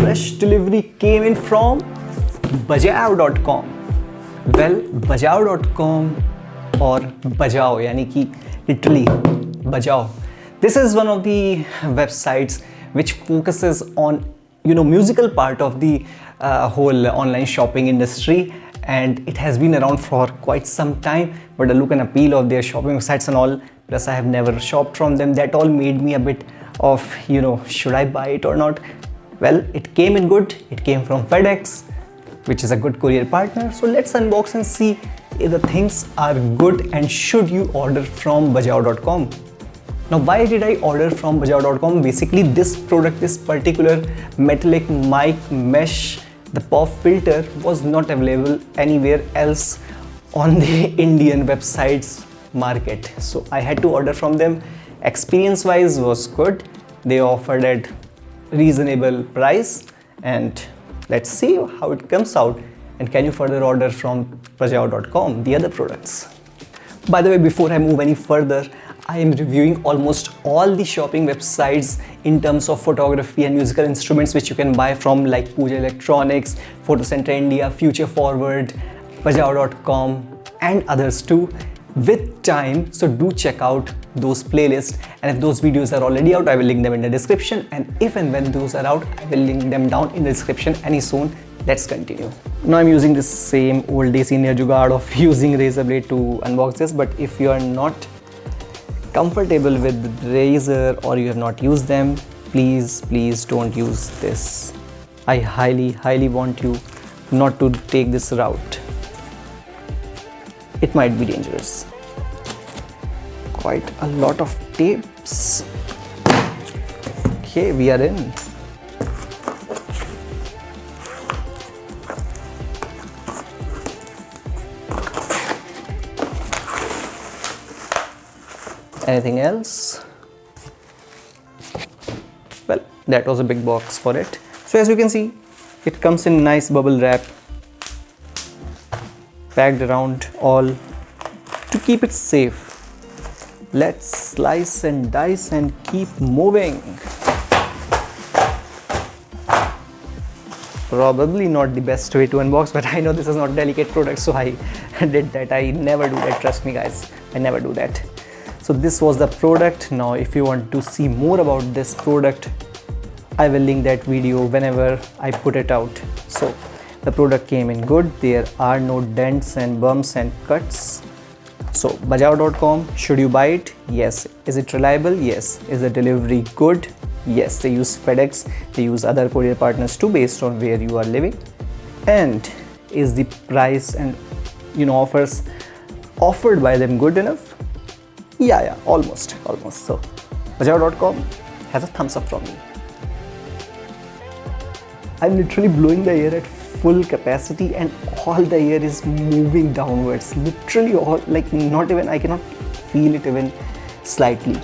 fresh delivery came in from Bajao.com. Well, Bajao.com or Bajao, yani ki literally Bajao. This is one of the websites which focuses on musical part of the whole online shopping industry, and it has been around for quite some time. But the look and appeal of their shopping sites and all, plus I have never shopped from them, that all made me a bit of should I buy it or not. Well, it came in good. It came from FedEx, which is a good courier partner. So let's unbox and see if the things are good and should you order from Bajao.com. Now, why did I order from Bajao.com? Basically, this product, this particular metallic mic mesh, the pop filter, was not available anywhere else on the Indian websites market. So I had to order from them. Experience wise was good. They offered at reasonable price, and let's see how it comes out. And can you further order from Bajao.com the other products? By the way, before I move any further, I am reviewing almost all the shopping websites in terms of photography and musical instruments which you can buy from, like Pooja Electronics, Fotocentre India, Future Forward, Bajao.com and others too, with time. So do check out those playlists, and if those videos are already out, I will link them in the description, and if and when those are out, I will link them down in the description any soon. Let's continue. Now I'm using this same old desi jugaad of using razor blade to unbox this, but if you are not comfortable with razor or you have not used them, please don't use this. I highly want you not to take this route. It might be dangerous. Quite a lot of tapes. Okay, we are in. Anything else? Well, that was a big box for it. So as you can see, it comes in nice bubble wrap, packed around all to keep it safe. Let's slice and dice and keep moving. Probably not the best way to unbox, but I know this is not delicate product, so I did that. I never do that, trust me guys, I never do that. So this was the product. Now if you want to see more about this product, I will link that video whenever I put it out. So the product came in good. There are no dents and bumps and cuts. So Bajao.com, should you buy it? Yes. Is it reliable? Yes. Is the delivery good? Yes. They use FedEx, they use other courier partners too based on where you are living. And is the price and offers offered by them good enough? Yeah, almost. So Bajao.com has a thumbs up from me. I'm literally blowing the air at full capacity and all the air is moving downwards. Literally all, like not even, I cannot feel it even slightly.